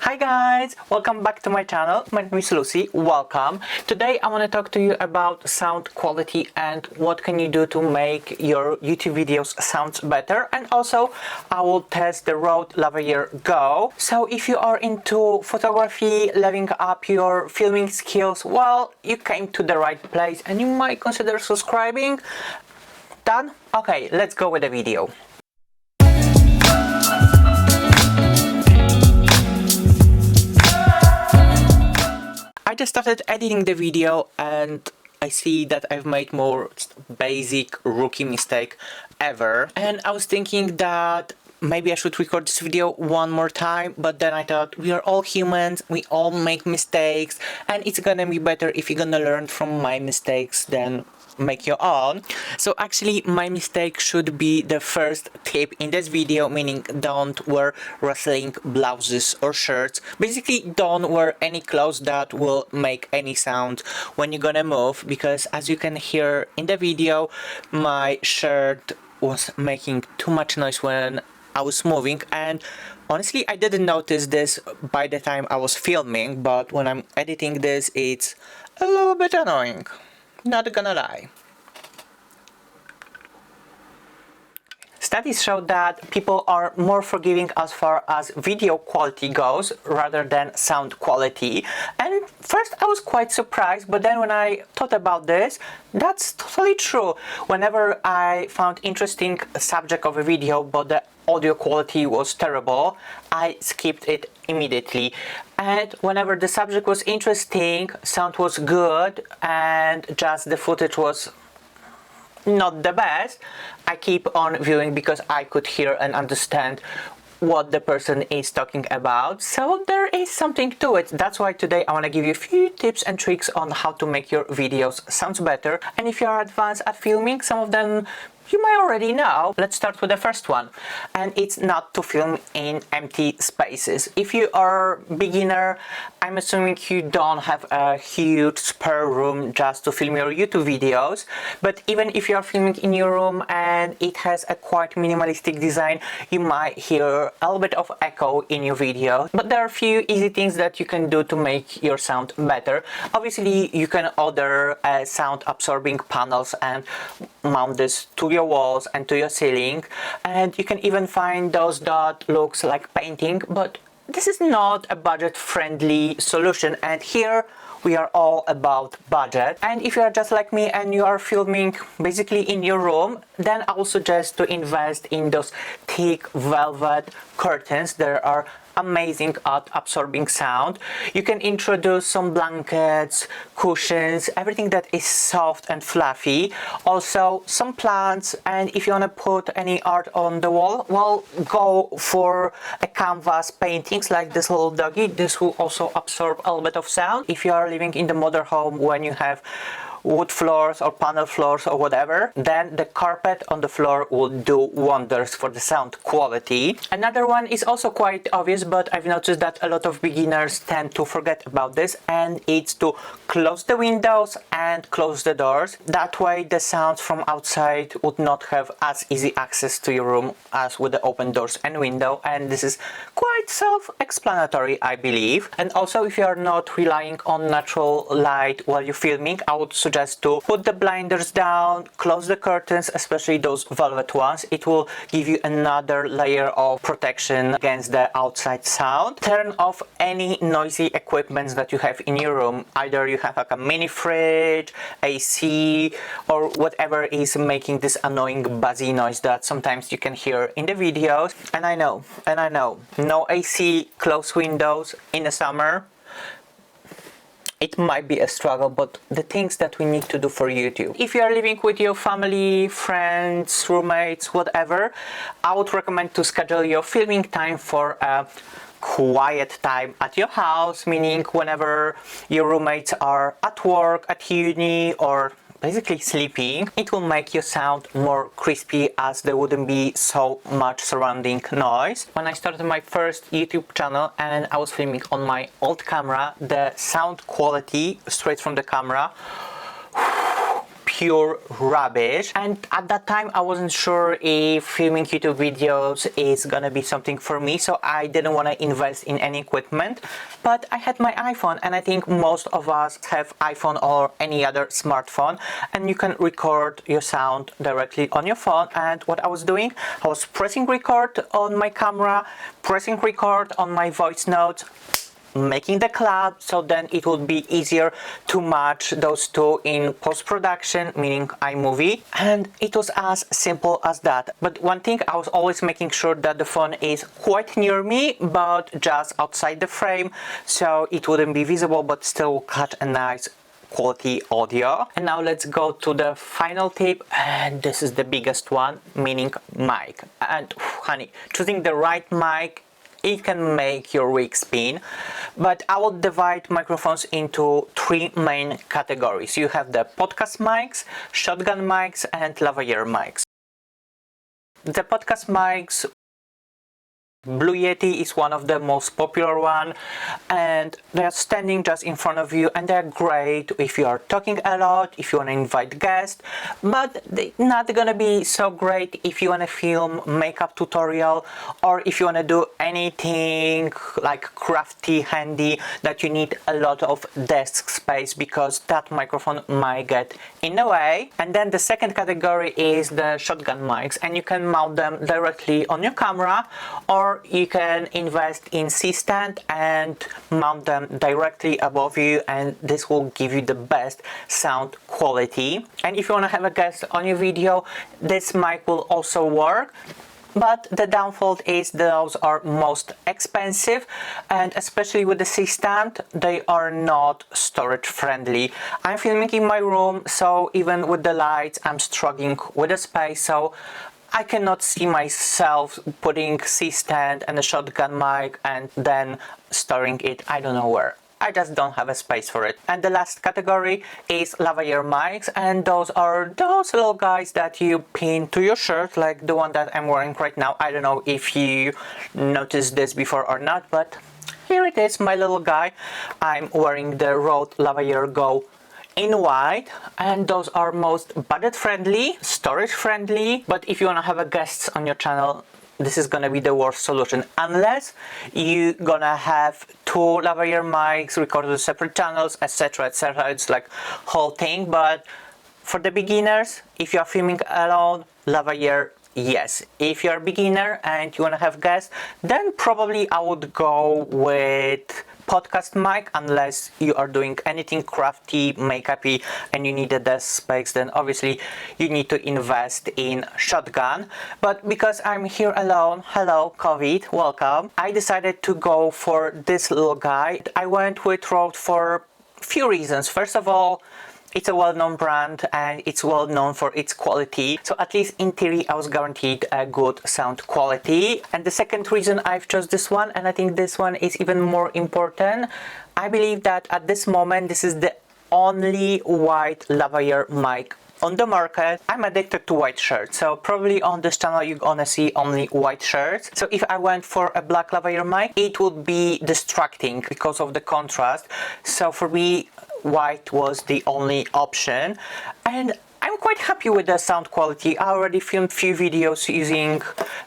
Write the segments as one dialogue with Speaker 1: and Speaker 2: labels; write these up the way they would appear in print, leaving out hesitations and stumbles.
Speaker 1: Hi guys, welcome back to my channel. My name is Lucy. Welcome. Today I want to talk to you about sound quality and what can you do to make your YouTube videos sound better, and also I will test the Rode Lavalier Go. So if you are into photography, leveling up your filming skills, well, you came to the right place and you might consider subscribing. Done? Okay, let's go with the video. I just started editing the video and I see that I've made more basic rookie mistake ever, and I was thinking that maybe I should record this video one more time, but then I thought we are all humans, we all make mistakes, and it's gonna be better if you're gonna learn from my mistakes than make your own. So actually my mistake should be the first tip in this video, meaning don't wear wrestling blouses or shirts. Basically don't wear any clothes that will make any sound when you're gonna move, because as you can hear in the video, my shirt was making too much noise when I was moving, and honestly I didn't notice this by the time I was filming, but when I'm editing this it's a little bit annoying. Not gonna lie. Studies show that people are more forgiving as far as video quality goes rather than sound quality. And first I was quite surprised, but then when I thought about this, that's totally true. Whenever I found interesting subject of a video but the audio quality was terrible, I skipped it immediately. And whenever the subject was interesting, sound was good, and just the footage was not the best, I keep on viewing because I could hear and understand what the person is talking about. So there is something to it. That's why today I want to give you a few tips and tricks on how to make your videos sound better. And if you are advanced at filming, some of them you might already know. Let's start with the first one, and it's not to film in empty spaces. If you are beginner, I'm assuming you don't have a huge spare room just to film your YouTube videos, but even if you are filming in your room and it has a quite minimalistic design, you might hear a little bit of echo in your video. But there are a few easy things that you can do to make your sound better. Obviously you can order sound absorbing panels and mount this to your walls and to your ceiling, and you can even find those that looks like painting, but this is not a budget friendly solution, and here we are all about budget. And if you are just like me and you are filming basically in your room, then I will suggest to invest in those thick velvet curtains. There are amazing at absorbing sound. You can introduce some blankets, cushions, everything that is soft and fluffy. Also some plants, and if you want to put any art on the wall, well, go for a canvas paintings like this little doggy. This will also absorb a little bit of sound. If you are living in the motorhome when you have wood floors or panel floors or whatever, then the carpet on the floor will do wonders for the sound quality. Another one is also quite obvious, but I've noticed that a lot of beginners tend to forget about this, and it's to close the windows and close the doors. That way the sounds from outside would not have as easy access to your room as with the open doors and window, and this is quite self-explanatory, I believe. And also, if you are not relying on natural light while you're filming, I would suggest to put the blinders down, close the curtains, especially those velvet ones. It will give you another layer of protection against the outside sound. Turn off any noisy equipment that you have in your room. Either you have like a mini fridge, AC, or whatever is making this annoying buzzy noise that sometimes you can hear in the videos. And I know, no AC, close windows in the summer. It might be a struggle, but the things that we need to do for YouTube. If you are living with your family, friends, roommates, whatever, I would recommend to schedule your filming time for a quiet time at your house, meaning whenever your roommates are at work, at uni, or basically sleeping. It will make your sound more crispy as there wouldn't be so much surrounding noise. When I started my first YouTube channel and I was filming on my old camera, the sound quality straight from the camera, pure rubbish, and at that time I wasn't sure if filming YouTube videos is gonna be something for me, so I didn't want to invest in any equipment. But I had my iPhone, and I think most of us have iPhone or any other smartphone, and you can record your sound directly on your phone. And what I was doing, I was pressing record on my camera, pressing record on my voice notes, making the collab, so then it would be easier to match those two in post-production, meaning iMovie, and it was as simple as that. But one thing, I was always making sure that the phone is quite near me, but just outside the frame, so it wouldn't be visible but still catch a nice quality audio. And now let's go to the final tip, and this is the biggest one, meaning mic. And honey, choosing the right mic, it can make your rig spin. But I will divide microphones into three main categories. You have the podcast mics, shotgun mics, and lavalier mics. The podcast mics, Blue Yeti is one of the most popular one, and they are standing just in front of you, and they're great if you are talking a lot, if you want to invite guests, but they're not gonna be so great if you want to film makeup tutorial, or if you want to do anything like crafty, handy, that you need a lot of desk space, because that microphone might get in the way. And then the second category is the shotgun mics, and you can mount them directly on your camera, or you can invest in C-stand and mount them directly above you, and this will give you the best sound quality. And if you want to have a guest on your video, this mic will also work. But the downfall is those are most expensive, and especially with the C-stand, they are not storage friendly. I'm filming in my room, so even with the lights, I'm struggling with the space, so I cannot see myself putting C-stand and a shotgun mic and then storing it I don't know where. I just don't have a space for it. And the last category is lavalier mics, and those are those little guys that you pin to your shirt, like the one that I'm wearing right now. I don't know if you noticed this before or not, but here it is, my little guy. I'm wearing the Rode Lavalier Go in white, and those are most budget friendly, storage friendly. But if you want to have a guests on your channel, this is gonna be the worst solution, unless you gonna have two lavalier mics recorded to separate channels, etc, etc. It's like whole thing. But for the beginners, if you are filming alone, lavalier, yes. If you're a beginner and you want to have guests, then probably I would go with podcast mic, unless you are doing anything crafty, makeupy, and you need a desk space, then obviously you need to invest in shotgun. But because I'm here alone, hello COVID, welcome, I decided to go for this little guy. I went with Rode for a few reasons. First of all, it's a well-known brand and it's well known for its quality, so at least in theory I was guaranteed a good sound quality. And the second reason I've chose this one, and I think this one is even more important, I believe that at this moment this is the only white lavalier mic on the market. I'm addicted to white shirts, so probably on this channel you're gonna see only white shirts. So if I went for a black lavalier mic, it would be distracting because of the contrast. So for me, white was the only option, and I'm quite happy with the sound quality. I already filmed few videos using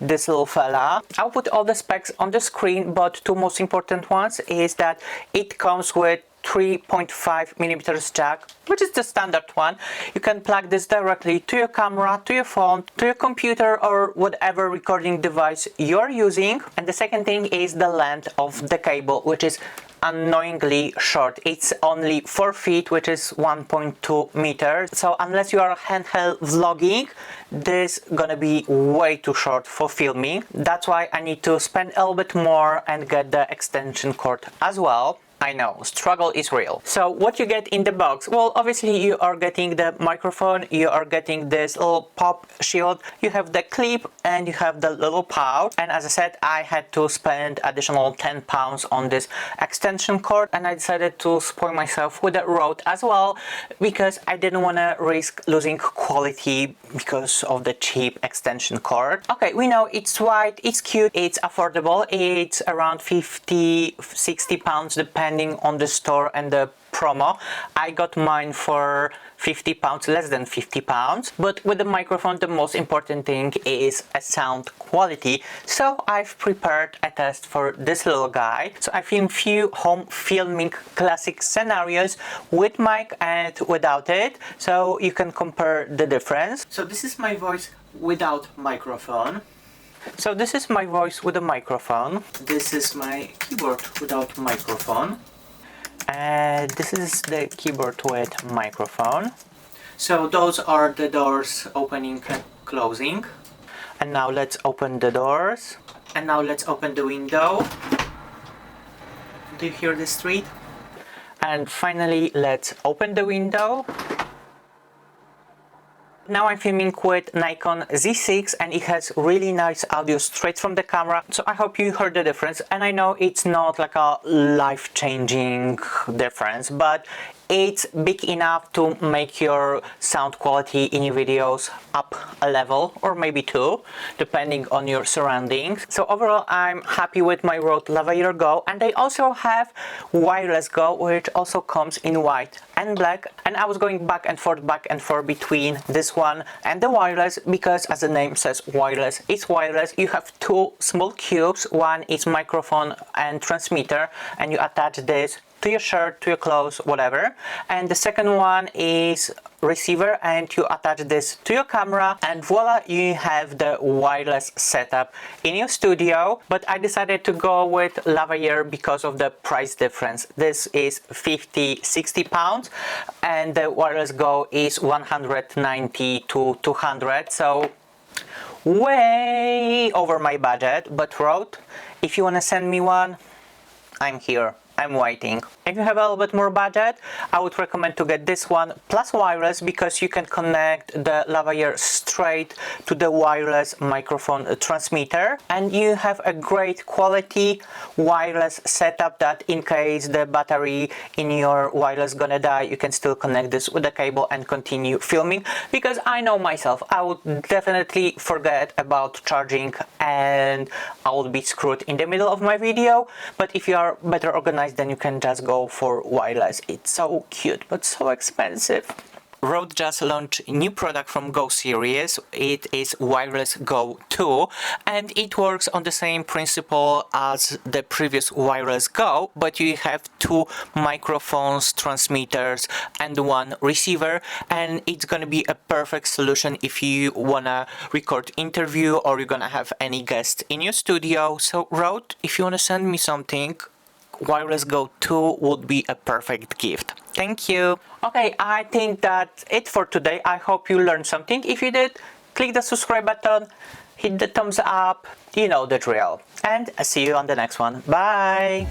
Speaker 1: this little fella. I'll put all the specs on the screen, but two most important ones is that it comes with 3.5mm jack, which is the standard one. You can plug this directly to your camera, to your phone, to your computer, or whatever recording device you're using. And the second thing is the length of the cable, which is annoyingly short. It's only 4 feet, which is 1.2 meters. So unless you are handheld vlogging, this gonna be way too short for filming. That's why I need to spend a little bit more and get the extension cord as well. I know, struggle is real. So what you get in the box? Well, obviously you are getting the microphone, you are getting this little pop shield, you have the clip, and you have the little pouch. And as I said, I had to spend additional £10 on this extension cord, and I decided to spoil myself with a Rode as well, because I didn't want to risk losing quality because of the cheap extension cord. Okay, we know it's white, it's cute, it's affordable, it's around £50-60 depending depending on the store and the promo. I got mine for £50, less than £50. But with the microphone, the most important thing is a sound quality. So I've prepared a test for this little guy. So I filmed few home filming classic scenarios with mic and without it. So you can compare the difference. So this is my voice without microphone. So this is my voice with a microphone. This is my keyboard without microphone. And this is the keyboard with microphone. So those are the doors opening and closing. And now let's open the doors. And now let's open the window. Do you hear the street? And finally, let's open the window. Now I'm filming with Nikon Z6 and it has really nice audio straight from the camera, so I hope you heard the difference. And I know it's not like a life-changing difference, but it's big enough to make your sound quality in your videos up a level or maybe two, depending on your surroundings. So overall, I'm happy with my Rode Lavalier Go, and they also have Wireless Go, which also comes in white and black. And I was going back and forth between this one and the wireless because, as the name says, wireless, it's wireless. You have two small cubes. One is microphone and transmitter, and you attach this to your shirt, to your clothes, whatever. And the second one is receiver, and you attach this to your camera, and voila, you have the wireless setup in your studio. But I decided to go with Lavalier because of the price difference. This is £50–60 and the Wireless Go is 190 to 200, so way over my budget. But Rode, if you want to send me one, I'm here. I'm waiting. If you have a little bit more budget, I would recommend to get this one plus wireless, because you can connect the Lavalier straight to the wireless microphone transmitter, and you have a great quality wireless setup that in case the battery in your wireless gonna die, you can still connect this with the cable and continue filming. Because I know myself, I would definitely forget about charging and I would be screwed in the middle of my video. But if you are better organized, then you can just go for wireless. It's so cute but so expensive. Rode just launched a new product from Go series. It is Wireless Go 2, and it works on the same principle as the previous Wireless Go, but you have two microphones, transmitters, and one receiver, and it's gonna be a perfect solution if you wanna record interview or you're gonna have any guest in your studio. So Rode, if you wanna send me something, Wireless Go 2 would be a perfect gift. Thank you. Okay, I think that's it for today. I hope you learned something. If you did, click the subscribe button, hit the thumbs up, you know the drill. And I'll see you on the next one. Bye!